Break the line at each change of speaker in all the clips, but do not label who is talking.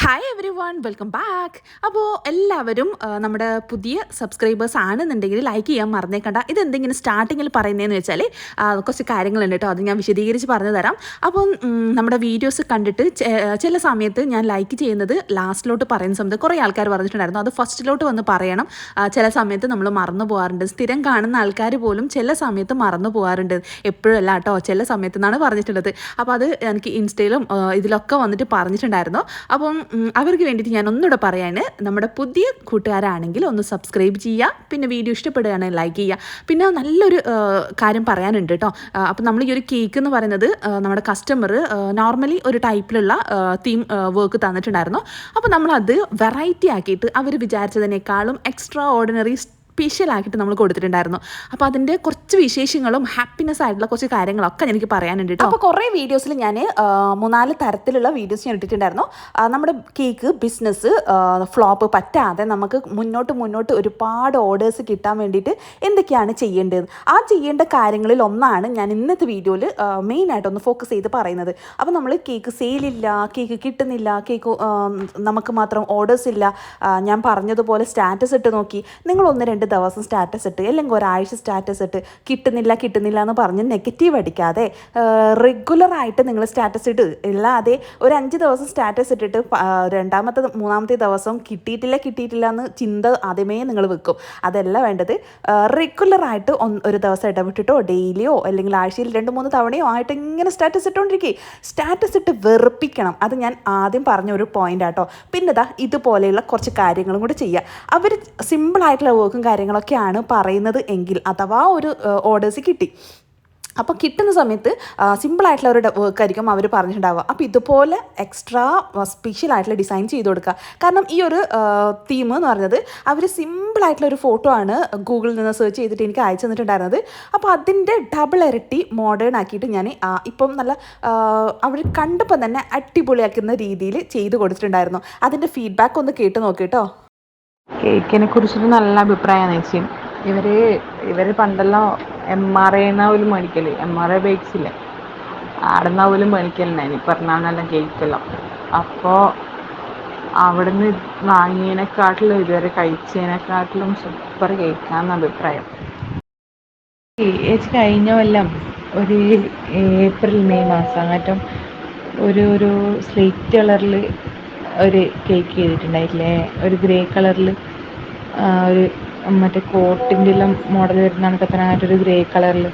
Hi every one, welcome back. അപ്പോൾ എല്ലാവരും നമ്മുടെ പുതിയ സബ്സ്ക്രൈബേഴ്സ് ആണെന്നുണ്ടെങ്കിൽ ലൈക്ക് ചെയ്യാൻ മറന്നേക്കണ്ട. ഇതെന്തെങ്കിലും സ്റ്റാർട്ടിങ്ങിൽ പറയുന്നതെന്ന് വെച്ചാൽ കുറച്ച് കാര്യങ്ങളുണ്ട് കേട്ടോ, അത് ഞാൻ വിശദീകരിച്ച് പറഞ്ഞു തരാം. അപ്പം നമ്മുടെ വീഡിയോസ് കണ്ടിട്ട് ചില സമയത്ത് ഞാൻ ലൈക്ക് ചെയ്യുന്നത് ലാസ്റ്റിലോട്ട് പറയുന്ന സമയത്ത് കുറേ ആൾക്കാർ പറഞ്ഞിട്ടുണ്ടായിരുന്നു അത് ഫസ്റ്റിലോട്ട് വന്ന് പറയണം. ചില സമയത്ത് നമ്മൾ മറന്നു പോകാറുണ്ട്. സ്ഥിരം കാണുന്ന ആൾക്കാർ പോലും ചില സമയത്ത് മറന്നു പോകാറുണ്ട്. എപ്പോഴല്ല കേട്ടോ, ചില സമയത്ത് എന്നാണ് പറഞ്ഞിട്ടുള്ളത്. അപ്പോൾ അത് എനിക്ക് ഇൻസ്റ്റയിലും ഇതിലൊക്കെ വന്നിട്ട് പറഞ്ഞിട്ടുണ്ടായിരുന്നു. അപ്പം അവർക്ക് വേണ്ടിയിട്ട് ഞാൻ ഒന്നുകൂടെ പറയാണ്, നമ്മുടെ പുതിയ കൂട്ടുകാരാണെങ്കിൽ ഒന്ന് സബ്സ്ക്രൈബ് ചെയ്യുക, പിന്നെ വീഡിയോ ഇഷ്ടപ്പെടുകയാണെങ്കിൽ ലൈക്ക് ചെയ്യുക. പിന്നെ നല്ലൊരു കാര്യം പറയാനുണ്ട് കേട്ടോ. അപ്പം നമ്മൾ ഈ ഒരു കേക്ക് എന്ന് പറയുന്നത് നമ്മുടെ കസ്റ്റമർ നോർമലി ഒരു ടൈപ്പിലുള്ള തീം വർക്ക് തന്നിട്ടുണ്ടായിരുന്നു. അപ്പോൾ നമ്മളത് വെറൈറ്റി ആക്കിയിട്ട് അവർ വിചാരിച്ചതിനേക്കാളും എക്സ്ട്രാ ഓർഡിനറി സ്പെഷ്യലാക്കിയിട്ട് നമ്മൾ കൊടുത്തിട്ടുണ്ടായിരുന്നു. അപ്പോൾ അതിൻ്റെ കുറച്ച് വിശേഷങ്ങളും ഹാപ്പിനെസ് ആയിട്ടുള്ള കുറച്ച് കാര്യങ്ങളൊക്കെ എനിക്ക് പറയാനുണ്ട് കേട്ടോ. അപ്പോൾ കുറേ വീഡിയോസിൽ ഞാൻ 3-4 തരത്തിലുള്ള വീഡിയോസ് ഞാൻ ഇട്ടിട്ടുണ്ടായിരുന്നു. നമ്മുടെ കേക്ക് ബിസിനസ് ഫ്ലോപ്പ് പറ്റാതെ നമുക്ക് മുന്നോട്ട് ഒരുപാട് ഓർഡേഴ്സ് കിട്ടാൻ വേണ്ടിയിട്ട് എന്തൊക്കെയാണ് ചെയ്യേണ്ടത്, ആ ചെയ്യേണ്ട കാര്യങ്ങളിൽ ഒന്നാണ് ഞാൻ ഇന്നത്തെ വീഡിയോയിൽ മെയിനായിട്ടൊന്ന് ഫോക്കസ് ചെയ്ത് പറയുന്നത്. അപ്പോൾ നമ്മൾ കേക്ക് സെയിലില്ല, കേക്ക് കിട്ടുന്നില്ല, കേക്ക് നമുക്ക് മാത്രം ഓർഡേഴ്സ് ഇല്ല, ഞാൻ പറഞ്ഞതുപോലെ സ്റ്റാറ്റസ് ഇട്ട് നോക്കി, നിങ്ങൾ 1-2 ദിവസം സ്റ്റാറ്റസ് ഇട്ട് അല്ലെങ്കിൽ ഒരാഴ്ച സ്റ്റാറ്റസ് ഇട്ട് കിട്ടുന്നില്ല എന്ന് പറഞ്ഞ് നെഗറ്റീവ് അടിക്കാതെ റെഗുലറായിട്ട് നിങ്ങൾ സ്റ്റാറ്റസ് ഇട്ട്, അല്ലാതെ ഒരു 5 ദിവസം സ്റ്റാറ്റസ് ഇട്ടിട്ട് 2-3 ദിവസം കിട്ടിയിട്ടില്ല എന്ന് ചിന്ത ആദ്യമേ നിങ്ങൾ വെക്കും. അതല്ല വേണ്ടത്. റെഗുലറായിട്ട് ഒരു ദിവസം ഇടവിട്ടിട്ടോ ഡെയിലിയോ അല്ലെങ്കിൽ ആഴ്ചയിൽ 2-3 തവണയോ ആയിട്ട് ഇങ്ങനെ സ്റ്റാറ്റസ് ഇട്ടുകൊണ്ടിരിക്കുക. സ്റ്റാറ്റസ് ഇട്ട് വെറുപ്പിക്കണം. അത് ഞാൻ ആദ്യം പറഞ്ഞ ഒരു പോയിന്റ് ആട്ടോ. പിന്നെ ഇതുപോലെയുള്ള കുറച്ച് കാര്യങ്ങളും കൂടി ചെയ്യുക. അവർ സിമ്പിളായിട്ടുള്ള വർക്കും കാര്യങ്ങളൊക്കെയാണ് പറയുന്നത് എങ്കിൽ അഥവാ ഒരു ഓർഡേഴ്സ് കിട്ടി, അപ്പോൾ കിട്ടുന്ന സമയത്ത് സിമ്പിളായിട്ടുള്ള ഒരു വർക്കായിരിക്കും അവർ പറഞ്ഞിട്ടുണ്ടാവുക. അപ്പോൾ ഇതുപോലെ എക്സ്ട്രാ സ്പെഷ്യലായിട്ടുള്ള ഡിസൈൻ ചെയ്ത് കൊടുക്കുക. കാരണം ഈ ഒരു തീം എന്ന് പറയുന്നത് അവർ സിമ്പിളായിട്ടുള്ള ഒരു ഫോട്ടോ ആണ് ഗൂഗിളിൽ നിന്ന് സെർച്ച് ചെയ്തിട്ട് എനിക്ക് അയച്ചു തന്നിട്ടുണ്ടായിരുന്നത്. അപ്പോൾ അതിൻ്റെ ഡബിൾ ഇരട്ടി മോഡേൺ ആക്കിയിട്ട് ഞാൻ ഇപ്പം നല്ല അവർ കണ്ടപ്പോൾ തന്നെ അടിപൊളിയാക്കുന്ന രീതിയിൽ ചെയ്ത് കൊടുത്തിട്ടുണ്ടായിരുന്നു. അതിൻ്റെ ഫീഡ്ബാക്ക് ഒന്ന് കേട്ട് നോക്കിട്ടോ.
കേക്കിനെ കുറിച്ചിട്ട് നല്ല അഭിപ്രായമാണ് ചേച്ചി. ഇവർ പണ്ടെല്ലാം MRA പോലും മേടിക്കല്, MRA ബേക്സില്ലേ, ആടുന്ന പോലും മേടിക്കലുണ്ടായിരുന്നു ഈ പറഞ്ഞാണെല്ലാം കേക്കെല്ലാം. അപ്പോൾ അവിടുന്ന് വാങ്ങിയതിനെക്കാട്ടിലും ഇതുവരെ കഴിച്ചതിനെക്കാട്ടിലും സൂപ്പർ കേക്കാന്ന് അഭിപ്രായം. ചേച്ചി കഴിഞ്ഞ കൊല്ലം ഒരു April-May മാസം അങ്ങാറ്റം ഒരു സ്ലേറ്റ് കളറിൽ ഒരു കേക്ക് ചെയ്തിട്ടുണ്ടായിട്ടില്ലേ, ഒരു ഗ്രേ കളറിൽ ഒരു മറ്റേ കോട്ടിൻ്റെ എല്ലാം മോഡൽ വരുന്ന കണക്കത്തിനകത്ത് ഒരു ഗ്രേ കളറിൽ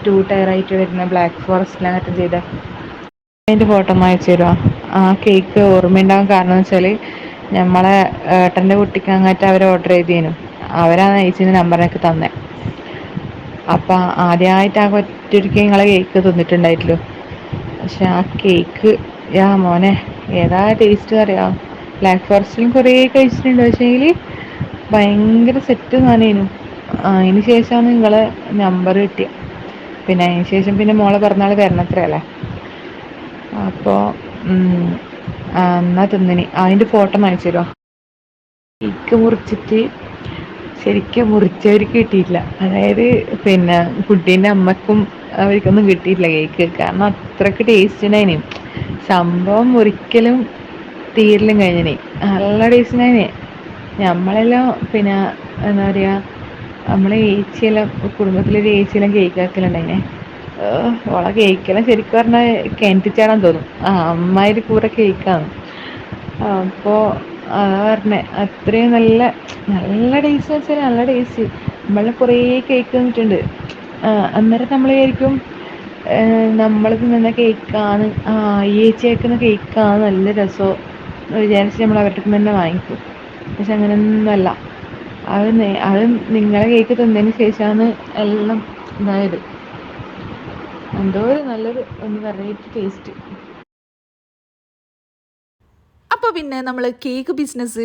2 ടയറായിട്ട് വരുന്ന ബ്ലാക്ക് ഫോറസ്റ്റിലകത്തും ചെയ്ത അതിൻ്റെ ഫോട്ടോ ഒന്ന് അയച്ചു തരുമോ? ആ കേക്ക് ഓർമ്മയുണ്ടാകാൻ കാരണം എന്ന് വെച്ചാൽ നമ്മളെ ഏട്ടൻ്റെ കുട്ടിക്ക് അങ്ങാറ്റ് അവർ ഓർഡർ ചെയ്തേനു, അവരാണ് അയച്ചതിന് നമ്പറിനൊക്കെ തന്നെ. അപ്പം ആദ്യമായിട്ട് ആ ഒറ്റൊരിക്കൽ നിങ്ങളെ കേക്ക് തന്നിട്ടുണ്ടായിട്ടില്ലോ. പക്ഷെ ആ കേക്ക് മോനെ ഏതാ ടേസ്റ്റ് അറിയാം. ബ്ലാക്ക് ഫോറസ്റ്റിലും കുറേ കഴിച്ചിട്ടുണ്ട്, പക്ഷേങ്കിൽ ഭയങ്കര സെറ്റ് സാധനമായിരുന്നു. അതിന് ശേഷമാണ് നിങ്ങളെ നമ്പർ കിട്ടിയത്. പിന്നെ അതിന് ശേഷം പിന്നെ മോളെ പിറന്നാൾ വരണത്രയല്ലേ. അപ്പോൾ എന്നാ തിന്നിനി അതിൻ്റെ ഫോട്ടോ അയച്ചു തരുമോ? കേക്ക് മുറിച്ചിട്ട് ശരിക്കും മുറിച്ചവർക്ക് കിട്ടിയിട്ടില്ല. അതായത് പിന്നെ കുട്ടീൻ്റെ അമ്മക്കും അവർക്കൊന്നും കിട്ടിയിട്ടില്ല കേക്ക്, കാരണം അത്രയ്ക്ക് ടേസ്റ്റ് ഉണ്ടായിന്. സംഭവം ഒരിക്കലും തീരലും കഴിഞ്ഞിനെ, നല്ല ടേസ്റ്റ് ഉണ്ടായിനെ. നമ്മളെല്ലാം പിന്നെ എന്താ പറയുക, നമ്മളെ ഏച്ചിയെല്ലാം കുടുംബത്തിലൊരു ഏച്ചിയെല്ലാം കേക്ക് ആക്കലുണ്ടായിനെ. ഓളെ കേക്കെല്ലാം ശരിക്കും പറഞ്ഞാൽ കിണറ്റിച്ചാടാൻ തോന്നും, അമ്മാതിരി കൂടെ കേക്കാണ്. അപ്പോൾ അതാ പറഞ്ഞേ, അത്രയും നല്ല ടേസ്റ്റ് വെച്ചാൽ നല്ല ടേസ്റ്റ്. നമ്മളെ കുറേ കേക്ക് തന്നിട്ടുണ്ട്. അന്നേരം നമ്മൾ വിചാരിക്കും നമ്മൾ തിന്നുന്ന കേക്കാണ്, ഈ ഏച്ചി വെക്കുന്ന കേക്കാണ് നല്ല രസമോ എന്ന് വിചാരിച്ച് നമ്മൾ അവരുടെ തന്നെ വാങ്ങിക്കും. പക്ഷെ അങ്ങനെയൊന്നുമല്ല. അത് നിങ്ങളെ കേക്ക് തിന്നതിന് ശേഷമാണ് എല്ലാം ഇതായത്. എന്തോ നല്ലൊരു വെറൈറ്റി ടേസ്റ്റ്.
അപ്പോൾ പിന്നെ നമ്മൾ കേക്ക് ബിസിനസ്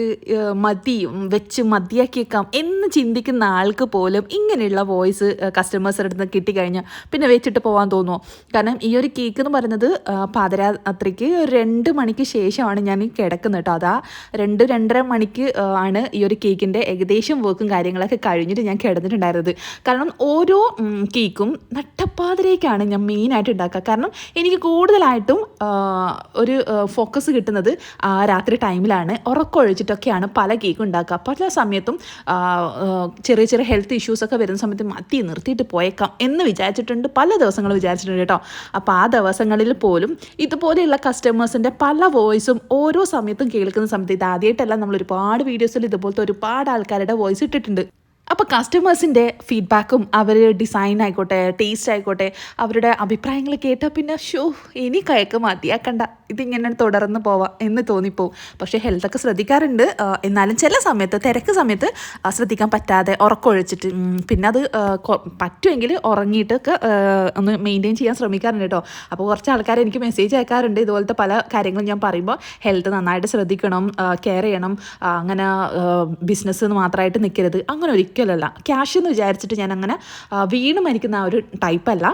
മതിയാക്കിയേക്കാം എന്ന് ചിന്തിക്കുന്ന ആൾക്ക് പോലും ഇങ്ങനെയുള്ള വോയിസ് കസ്റ്റമേഴ്സിൻ്റെ അടുത്ത് നിന്ന് കിട്ടിക്കഴിഞ്ഞാൽ പിന്നെ വെച്ചിട്ട് പോകാൻ തോന്നുമോ? കാരണം ഈ ഒരു കേക്ക് എന്ന് പറയുന്നത് പാതിരാത്രിക്ക് 2 മണിക്ക് ശേഷമാണ് ഞാൻ കിടക്കുന്നത് കേട്ടോ. അതാ 2-2:30 മണിക്ക് ആണ് ഈ ഒരു കേക്കിൻ്റെ ഏകദേശം വർക്കും കാര്യങ്ങളൊക്കെ കഴിഞ്ഞിട്ട് ഞാൻ കിടന്നിട്ടുണ്ടായിരുന്നത്. കാരണം ഓരോ കേക്കും നട്ടപ്പാതിരേക്കാണ് ഞാൻ മെയിനായിട്ട് ഉണ്ടാക്കുക. കാരണം എനിക്ക് കൂടുതലായിട്ടും ഒരു ഫോക്കസ് കിട്ടുന്നത് രാത്രി ടൈമിലാണ് ഉറക്കമൊഴിച്ചിട്ടൊക്കെയാണ് പല കേക്കും ഉണ്ടാക്കുക. പല സമയത്തും ചെറിയ ചെറിയ ഹെൽത്ത് ഇഷ്യൂസൊക്കെ വരുന്ന സമയത്ത് മതി നിർത്തിയിട്ട് പോയേക്കാം എന്ന് വിചാരിച്ചിട്ടുണ്ട്, പല ദിവസങ്ങൾ വിചാരിച്ചിട്ടുണ്ട് കേട്ടോ. അപ്പോൾ ആ ദിവസങ്ങളിൽ പോലും ഇതുപോലെയുള്ള കസ്റ്റമേഴ്സിൻ്റെ പല വോയിസും ഓരോ സമയത്തും കേൾക്കുന്ന സമയത്ത്, ഇത് ആദ്യമായിട്ടല്ല, നമ്മൾ ഒരുപാട് വീഡിയോസിൽ ഇതുപോലത്തെ ഒരുപാട് ആൾക്കാരുടെ വോയിസ് ഇട്ടിട്ടുണ്ട്. അപ്പോൾ കസ്റ്റമേഴ്സിൻ്റെ ഫീഡ്ബാക്കും അവർ ഡിസൈൻ ആയിക്കോട്ടെ, ടേസ്റ്റ് ആയിക്കോട്ടെ, അവരുടെ അഭിപ്രായങ്ങൾ കേട്ടാൽ പിന്നെ ഇനി കയക്ക് മതിയാക്കണ്ട, ഇതിങ്ങനെ തുടർന്ന് പോവാം എന്ന് തോന്നിപ്പോവും. പക്ഷേ ഹെൽത്തൊക്കെ ശ്രദ്ധിക്കാറുണ്ട്. എന്നാലും ചില സമയത്ത്, തിരക്ക് സമയത്ത് ശ്രദ്ധിക്കാൻ പറ്റാതെ ഉറക്കമൊഴിച്ചിട്ട് പിന്നെ അത് പറ്റുമെങ്കിൽ ഉറങ്ങിയിട്ടൊക്കെ ഒന്ന് മെയിൻറ്റെയിൻ ചെയ്യാൻ ശ്രമിക്കാറുണ്ട് കേട്ടോ. അപ്പോൾ കുറച്ച് ആൾക്കാർ എനിക്ക് മെസ്സേജ് അയക്കാറുണ്ട് ഇതുപോലത്തെ പല കാര്യങ്ങളും ഞാൻ പറയുമ്പോൾ. ഹെൽത്ത് നന്നായിട്ട് ശ്രദ്ധിക്കണം, കെയർ ചെയ്യണം, അങ്ങനെ ബിസിനസ് മാത്രമായിട്ട് നിൽക്കരുത്, അങ്ങനെ ഒരിക്കലല്ല. ക്യാഷ് എന്ന് വിചാരിച്ചിട്ട് ഞാൻ അങ്ങനെ വീണ് മരിക്കുന്ന ആ ഒരു ടൈപ്പല്ല.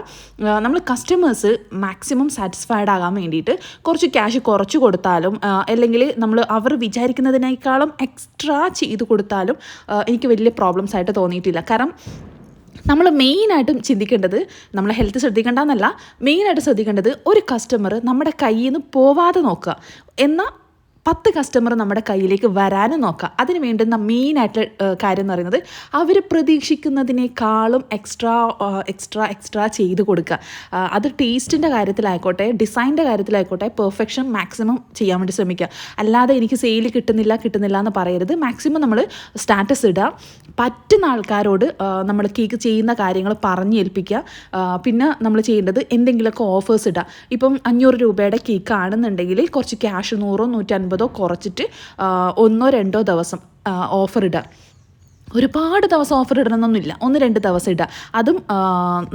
നമ്മൾ കസ്റ്റമേഴ്സ് മാക്സിമം സാറ്റിസ്ഫൈഡ് ആകാൻ വേണ്ടിയിട്ട് കുറച്ച് ക്യാഷ് കുറച്ച് കൊടുത്താലും അല്ലെങ്കിൽ നമ്മൾ അവർ വിചാരിക്കുന്നതിനേക്കാളും എക്സ്ട്രാ ചെയ്ത് കൊടുത്താലും എനിക്ക് വലിയ പ്രോബ്ലംസ് ആയിട്ട് തോന്നിയിട്ടില്ല. കാരണം നമ്മൾ മെയിനായിട്ടും ചിന്തിക്കേണ്ടത്, നമ്മളെ ഹെൽത്ത് ശ്രദ്ധിക്കേണ്ടെന്നല്ല, മെയിനായിട്ട് ശ്രദ്ധിക്കേണ്ടത് ഒരു കസ്റ്റമർ നമ്മുടെ കയ്യിൽ നിന്ന് പോവാതെ നോക്കുക, എന്നാൽ 10 കസ്റ്റമർ നമ്മുടെ കയ്യിലേക്ക് വരാനും നോക്കുക. അതിന് വേണ്ടുന്ന മെയിനായിട്ടുള്ള കാര്യം എന്ന് പറയുന്നത് അവർ പ്രതീക്ഷിക്കുന്നതിനേക്കാളും എക്സ്ട്രാ ചെയ്ത് കൊടുക്കുക. അത് ടേസ്റ്റിൻ്റെ കാര്യത്തിലായിക്കോട്ടെ, ഡിസൈൻ്റെ കാര്യത്തിലായിക്കോട്ടെ, പെർഫെക്ഷൻ മാക്സിമം ചെയ്യാൻ വേണ്ടി ശ്രമിക്കുക. അല്ലാതെ എനിക്ക് സെയിൽ കിട്ടുന്നില്ല എന്ന് പറയരുത്. മാക്സിമം നമ്മൾ സ്റ്റാറ്റസ് ഇടുക, പറ്റുന്ന ആൾക്കാരോട് നമ്മൾ കേക്ക് ചെയ്യുന്ന കാര്യങ്ങൾ പറഞ്ഞേൽപ്പിക്കുക. പിന്നെ നമ്മൾ ചെയ്യേണ്ടത് എന്തെങ്കിലുമൊക്കെ ഓഫേഴ്സ് ഇടുക. ഇപ്പം 500 രൂപയുടെ കേക്ക് ആണെന്നുണ്ടെങ്കിൽ കുറച്ച് ക്യാഷ് 100, 150 കുറച്ചിട്ട് 1-2 ദിവസം ഓഫർ ഇടുക. ഒരുപാട് ദിവസം ഓഫർ ഇടണമെന്നൊന്നുമില്ല, 1-2 ദിവസം ഇടുക. അതും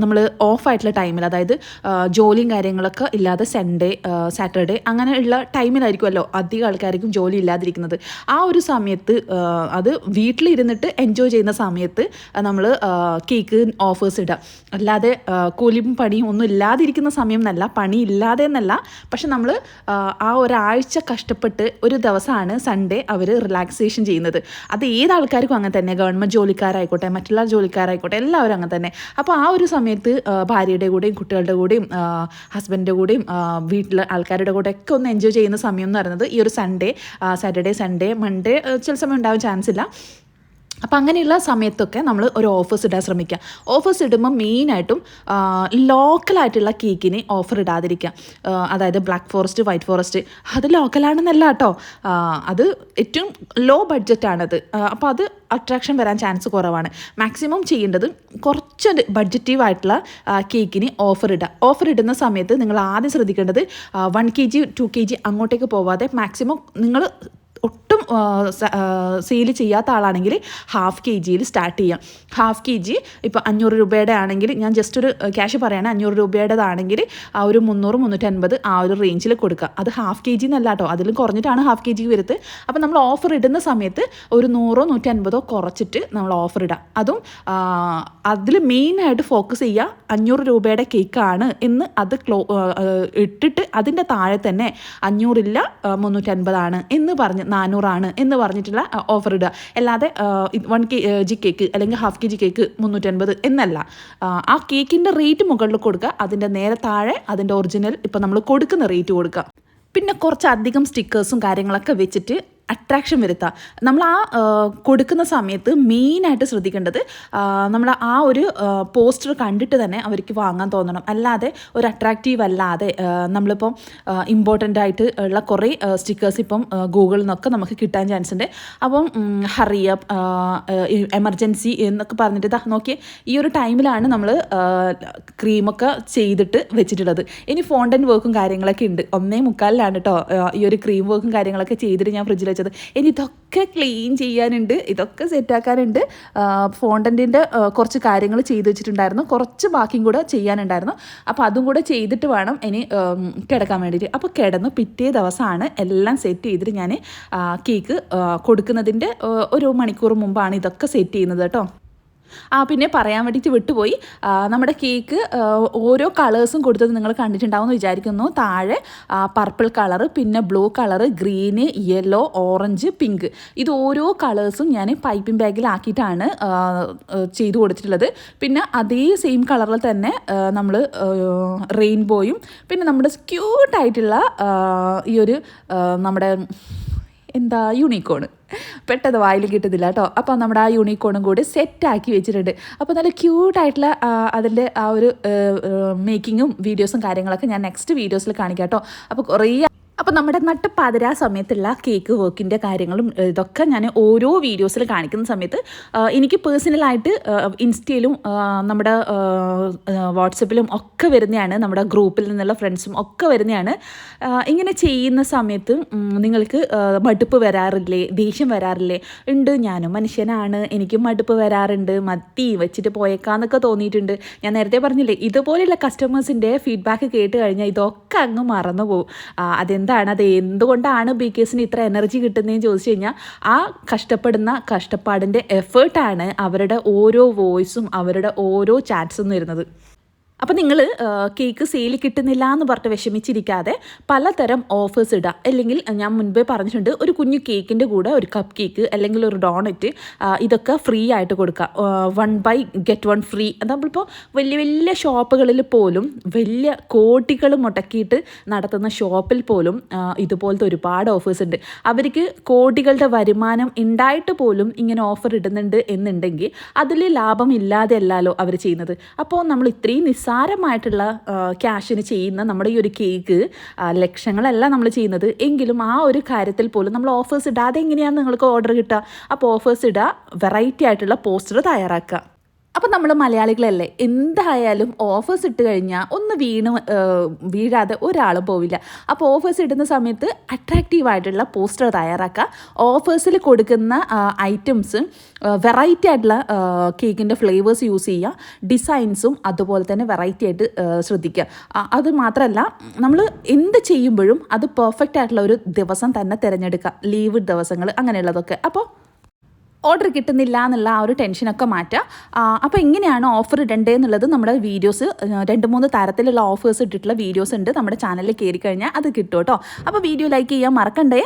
നമ്മൾ ഓഫായിട്ടുള്ള ടൈമിൽ, അതായത് ജോലിയും കാര്യങ്ങളൊക്കെ ഇല്ലാതെ സൺഡേ, സാറ്റർഡേ അങ്ങനെയുള്ള ടൈമിലായിരിക്കുമല്ലോ അധികം ആൾക്കാർക്കും ജോലി ഇല്ലാതിരിക്കുന്നത്. ആ ഒരു സമയത്ത് അത് വീട്ടിലിരുന്നിട്ട് എൻജോയ് ചെയ്യുന്ന സമയത്ത് നമ്മൾ കേക്ക് ഓഫേഴ്സ് ഇടുക. അല്ലാതെ കൂലിയും പണിയും ഒന്നും ഇല്ലാതിരിക്കുന്ന സമയം എന്നല്ല, പണി ഇല്ലാതെ എന്നല്ല, പക്ഷെ നമ്മൾ ആ ഒരാഴ്ച കഷ്ടപ്പെട്ട് ഒരു ദിവസമാണ് സൺഡേ അവർ റിലാക്സേഷൻ ചെയ്യുന്നത്. അത് ഏതാൾക്കാർക്കും അങ്ങനെ തന്നെ, ഗവൺമെൻറ് ജോലിക്കാരായിക്കോട്ടെ, മറ്റുള്ള ജോലിക്കാരായിക്കോട്ടെ, എല്ലാവരും അങ്ങനെ തന്നെ. അപ്പോൾ ആ ഒരു സമയത്ത് ഭാര്യയുടെ കൂടെയും കുട്ടികളുടെ കൂടെയും ഹസ്ബൻഡിൻ്റെ കൂടെയും വീട്ടിലെ ആൾക്കാരുടെ കൂടെ ഒക്കെ ഒന്ന് എൻജോയ് ചെയ്യുന്ന സമയം എന്ന് പറയുന്നത് ഈ ഒരു സൺഡേ, സാറ്റർഡേ, സൺഡേ, മൺഡേ ചില സമയം ഉണ്ടാവാൻ ചാൻസ് ഇല്ല. അപ്പോൾ അങ്ങനെയുള്ള സമയത്തൊക്കെ നമ്മൾ ഒരു ഓഫേഴ്സ് ഇടാൻ ശ്രമിക്കുക. ഓഫേഴ്സ് ഇടുമ്പോൾ മെയിനായിട്ടും ലോക്കലായിട്ടുള്ള കേക്കിന് ഓഫർ ഇടാതിരിക്കുക. അതായത് ബ്ലാക്ക് ഫോറസ്റ്റ്, വൈറ്റ് ഫോറസ്റ്റ്, അത് ലോക്കലാണെന്നല്ല കേട്ടോ, അത് ഏറ്റവും ലോ ബഡ്ജറ്റാണത്. അപ്പോൾ അത് അട്രാക്ഷൻ വരാൻ ചാൻസ് കുറവാണ്. മാക്സിമം ചെയ്യേണ്ടത് കുറച്ച് ബഡ്ജറ്റീവായിട്ടുള്ള കേക്കിന് ഓഫർ ഇടുക. ഓഫർ ഇടുന്ന സമയത്ത് നിങ്ങൾ ആദ്യം ശ്രദ്ധിക്കേണ്ടത് 1 kg 2 kg അങ്ങോട്ടേക്ക് പോവാതെ മാക്സിമം നിങ്ങൾ ഒട്ടും സെയിൽ ചെയ്യാത്ത ആളാണെങ്കിൽ 1/2 kg സ്റ്റാർട്ട് ചെയ്യാം. 1/2 kg ഇപ്പോൾ 500 രൂപയുടെ ആണെങ്കിൽ, ഞാൻ ജസ്റ്റ് ഒരു ക്യാഷ് പറയുകയാണ്, 500 രൂപയുടേതാണെങ്കിൽ ആ ഒരു 300, 350 ആ ഒരു റേഞ്ചിൽ കൊടുക്കുക. അത് 1/2 kg എന്നല്ല കേട്ടോ, അതിലും കുറഞ്ഞിട്ടാണ് 1/2 kg വരുന്നത്. അപ്പോൾ നമ്മൾ ഓഫർ ഇടുന്ന സമയത്ത് ഒരു 100, 150 കുറച്ചിട്ട് നമ്മൾ ഓഫർ ഇടുക. അതും അതിൽ മെയിനായിട്ട് ഫോക്കസ് ചെയ്യുക 500 രൂപയുടെ കേക്കാണ് എന്ന് അത് ഇട്ടിട്ട് അതിൻ്റെ താഴെ തന്നെ 500 ഇല്ല 350 ആണ് എന്ന് പറഞ്ഞ് 400 ആണ് എന്ന് പറഞ്ഞിട്ടുള്ള ഓഫർ ഇടുക. അല്ലാതെ 1 kg കേക്ക് അല്ലെങ്കിൽ 1/2 kg കേക്ക് 350 എന്നല്ല. ആ കേക്കിൻ്റെ റേറ്റ് മുകളിൽ കൊടുക്കുക, അതിൻ്റെ നേരെ താഴെ അതിൻ്റെ ഒറിജിനൽ ഇപ്പോൾ നമ്മൾ കൊടുക്കുന്ന റേറ്റ് കൊടുക്കുക. പിന്നെ കുറച്ചധികം സ്റ്റിക്കേഴ്സും കാര്യങ്ങളൊക്കെ വെച്ചിട്ട് അട്രാക്ഷൻ വരുത്തുക. നമ്മൾ ആ കൊടുക്കുന്ന സമയത്ത് മെയിനായിട്ട് ശ്രദ്ധിക്കേണ്ടത് നമ്മൾ ആ ഒരു പോസ്റ്റർ കണ്ടിട്ട് തന്നെ അവർക്ക് വാങ്ങാൻ തോന്നണം. അല്ലാതെ ഒരു അട്രാക്റ്റീവ് അല്ലാതെ നമ്മളിപ്പം ഇമ്പോർട്ടൻ്റ് ആയിട്ട് ഉള്ള കുറേ സ്റ്റിക്കേഴ്സ് ഇപ്പം ഗൂഗിളിൽ നിന്നൊക്കെ നമുക്ക് കിട്ടാൻ ചാൻസ് ഉണ്ട്. അപ്പം ഹറിയപ്പ്, എമർജൻസി എന്നൊക്കെ പറഞ്ഞിട്ട് നോക്കിയേ, ഈ ഒരു ടൈമിലാണ് നമ്മൾ ക്രീമൊക്കെ ചെയ്തിട്ട് വെച്ചിട്ടുള്ളത്. ഇനി ഫോണ്ടൻറ്റ് വർക്കും കാര്യങ്ങളൊക്കെ ഉണ്ട്, 1:45 കേട്ടോ ഈ ഒരു ക്രീം വർക്കും കാര്യങ്ങളൊക്കെ ചെയ്തിട്ട് ഞാൻ ഫ്രിഡ്ജിൽ വെച്ചത്. ഇനി ഇതൊക്കെ ക്ലീൻ ചെയ്യാനുണ്ട്, ഇതൊക്കെ സെറ്റാക്കാനുണ്ട്. ഫോണ്ടൻറ്റിൻ്റെ കുറച്ച് കാര്യങ്ങൾ ചെയ്ത് വെച്ചിട്ടുണ്ടായിരുന്നു, കുറച്ച് ബാക്കിയും കൂടെ ചെയ്യാനുണ്ടായിരുന്നു. അപ്പോൾ അതും കൂടെ ചെയ്തിട്ട് വേണം ഇനി കിടക്കാൻ വേണ്ടിയിട്ട്. അപ്പോൾ കിടന്നു പിറ്റേ ദിവസമാണ് എല്ലാം സെറ്റ് ചെയ്തിട്ട് ഞാൻ കേക്ക് കൊടുക്കുന്നതിൻ്റെ ഒരു മണിക്കൂർ മുമ്പാണ് ഇതൊക്കെ സെറ്റ് ചെയ്യുന്നത് കേട്ടോ. പിന്നെ പറയാൻ വേണ്ടിയിട്ട് വിട്ടുപോയി, നമ്മുടെ കേക്ക് ഓരോ കളേഴ്സും കൊടുത്തത് നിങ്ങൾ കണ്ടിട്ടുണ്ടാവും എന്ന് വിചാരിക്കുന്നു. താഴെ പർപ്പിൾ കളറ്, പിന്നെ blue colour, green, yellow, orange, pink, ഇത് ഓരോ കളേഴ്സും ഞാൻ പൈപ്പിംഗ് ബാഗിലാക്കിയിട്ടാണ് ചെയ്തു കൊടുത്തിട്ടുള്ളത്. പിന്നെ അതേ സെയിം കളറിൽ തന്നെ നമ്മൾ റെയിൻബോയും പിന്നെ നമ്മുടെ ക്യൂട്ടായിട്ടുള്ള ഈ ഒരു നമ്മുടെ എന്താ യൂണിക്കോൺ പെട്ടെന്ന് വായിൽ കിട്ടുന്നില്ല കേട്ടോ. അപ്പോൾ നമ്മുടെ ആ യൂണിക്കോണും കൂടി സെറ്റാക്കി വെച്ചിട്ടുണ്ട്. അപ്പോൾ നല്ല ക്യൂട്ടായിട്ടുള്ള അതിൻ്റെ ആ ഒരു മേക്കിങ്ങും വീഡിയോസും കാര്യങ്ങളൊക്കെ ഞാൻ നെക്സ്റ്റ് വീഡിയോസിൽ കാണിക്കാം കേട്ടോ. അപ്പോൾ കുറേ അപ്പോൾ നമ്മുടെ നട്ടപ്പാതിരാ സമയത്തുള്ള കേക്ക് വർക്കിൻ്റെ കാര്യങ്ങളും ഇതൊക്കെ ഞാൻ ഓരോ വീഡിയോസിൽ കാണിക്കുന്ന സമയത്ത് എനിക്ക് പേഴ്സണലായിട്ട് ഇൻസ്റ്റയിലും നമ്മുടെ വാട്സപ്പിലും ഒക്കെ വരുന്നതാണ്, നമ്മുടെ ഗ്രൂപ്പിൽ നിന്നുള്ള ഫ്രണ്ട്സും ഒക്കെ വരുന്നതാണ്. ഇങ്ങനെ ചെയ്യുന്ന സമയത്ത് നിങ്ങൾക്ക് മടുപ്പ് വരാറില്ലേ, ദേഷ്യം വരാറില്ലേ? ഉണ്ട്, ഞാനും മനുഷ്യനാണ്, എനിക്കും മടുപ്പ് വരാറുണ്ട്, മത്തി വെച്ചിട്ട് പോയേക്കാന്നൊക്കെ തോന്നിയിട്ടുണ്ട്. ഞാൻ നേരത്തെ പറഞ്ഞില്ലേ, ഇതുപോലെയുള്ള കസ്റ്റമേഴ്സിൻ്റെ ഫീഡ്ബാക്ക് കേട്ട് കഴിഞ്ഞാൽ ഇതൊക്കെ അങ്ങ് മറന്നു പോകും. അത് എന്തുകൊണ്ടാണ് ബേക്കേഴ്സിന് ഇത്ര എനർജി കിട്ടുന്നതെന്ന് ചോദിച്ചു കഴിഞ്ഞാൽ ആ കഷ്ടപ്പാടിൻ്റെ എഫേർട്ടാണ് അവരുടെ ഓരോ വോയിസും അവരുടെ ഓരോ ചാറ്റ്സും വരുന്നത്. അപ്പോൾ നിങ്ങൾ കേക്ക് സെയിൽ കിട്ടുന്നില്ല എന്ന് പറഞ്ഞിട്ട് വിഷമിച്ചിരിക്കാതെ പലതരം ഓഫേഴ്സ് ഇടുക. അല്ലെങ്കിൽ ഞാൻ മുൻപേ പറഞ്ഞിട്ടുണ്ട്, ഒരു കുഞ്ഞു കേക്കിൻ്റെ കൂടെ ഒരു കപ്പ് കേക്ക് അല്ലെങ്കിൽ ഒരു ഡോണറ്റ് ഇതൊക്കെ ഫ്രീ ആയിട്ട് കൊടുക്കുക. 1 buy get 1 free. നമ്മളിപ്പോൾ വലിയ വലിയ ഷോപ്പുകളിൽ പോലും, വലിയ കോടികൾ മുടക്കിയിട്ട് നടത്തുന്ന ഷോപ്പിൽ പോലും ഇതുപോലത്തെ ഒരുപാട് ഓഫേഴ്സ് ഉണ്ട്. അവർക്ക് കോടികളുടെ വരുമാനം ഉണ്ടായിട്ട് പോലും ഇങ്ങനെ ഓഫർ ഇടുന്നുണ്ട് എന്നുണ്ടെങ്കിൽ അതിൽ ലാഭം ഇല്ലാതെ അല്ലല്ലോ അവർ ചെയ്യുന്നത്. അപ്പോൾ നമ്മൾ ഇത്രയും നിസ്സാരമായിട്ടുള്ള ക്യാഷിന് ചെയ്യുന്ന നമ്മുടെ ഈ ഒരു കേക്ക് ലക്ഷങ്ങളല്ല നമ്മൾ ചെയ്യുന്നത്, എങ്കിലും ആ ഒരു കാര്യത്തിൽ പോലും നമ്മൾ ഓഫേഴ്സ് ഇടാതെ എങ്ങനെയാണ് നിങ്ങൾക്ക് ഓർഡർ കിട്ടുക? അപ്പോൾ ഓഫേഴ്സ് ഇടുക, വെറൈറ്റി ആയിട്ടുള്ള പോസ്റ്റർ തയ്യാറാക്കുക. അപ്പം നമ്മൾ മലയാളികളല്ലേ, എന്തായാലും ഓഫേഴ്സ് ഇട്ട് കഴിഞ്ഞാൽ ഒന്ന് വീഴാതെ ഒരാളും പോവില്ല. അപ്പോൾ ഓഫേഴ്സ് ഇടുന്ന സമയത്ത് അട്രാക്റ്റീവായിട്ടുള്ള പോസ്റ്റർ തയ്യാറാക്കുക. ഓഫേഴ്സിൽ കൊടുക്കുന്ന ഐറ്റംസ് വെറൈറ്റി ആയിട്ടുള്ള കേക്കിൻ്റെ ഫ്ലേവേഴ്സ് യൂസ് ചെയ്യുക. ഡിസൈൻസും അതുപോലെ തന്നെ വെറൈറ്റി ആയിട്ട് ശ്രദ്ധിക്കുക. അത് മാത്രമല്ല, നമ്മൾ എന്ത് ചെയ്യുമ്പോഴും അത് പെർഫെക്റ്റ് ആയിട്ടുള്ള ഒരു ദിവസം തന്നെ തിരഞ്ഞെടുക്കുക, ലീവ് ദിവസങ്ങൾ അങ്ങനെയുള്ളതൊക്കെ. അപ്പോൾ ഓർഡർ കിട്ടുന്നില്ല എന്നുള്ള ആ ഒരു ടെൻഷനൊക്കെ മാറ്റുക. അപ്പോൾ എങ്ങനെയാണ് ഓഫർ ഇടേണ്ടതെന്നുള്ളത് നമ്മുടെ വീഡിയോസ് 2-3 തരത്തിലുള്ള ഓഫേഴ്സ് ഇട്ടിട്ടുള്ള വീഡിയോസ് ഉണ്ട്. നമ്മുടെ ചാനലിൽ കയറി കഴിഞ്ഞാൽ അത് കിട്ടും കേട്ടോ. അപ്പോൾ വീഡിയോ ലൈക്ക് ചെയ്യാൻ മറക്കണ്ടേ.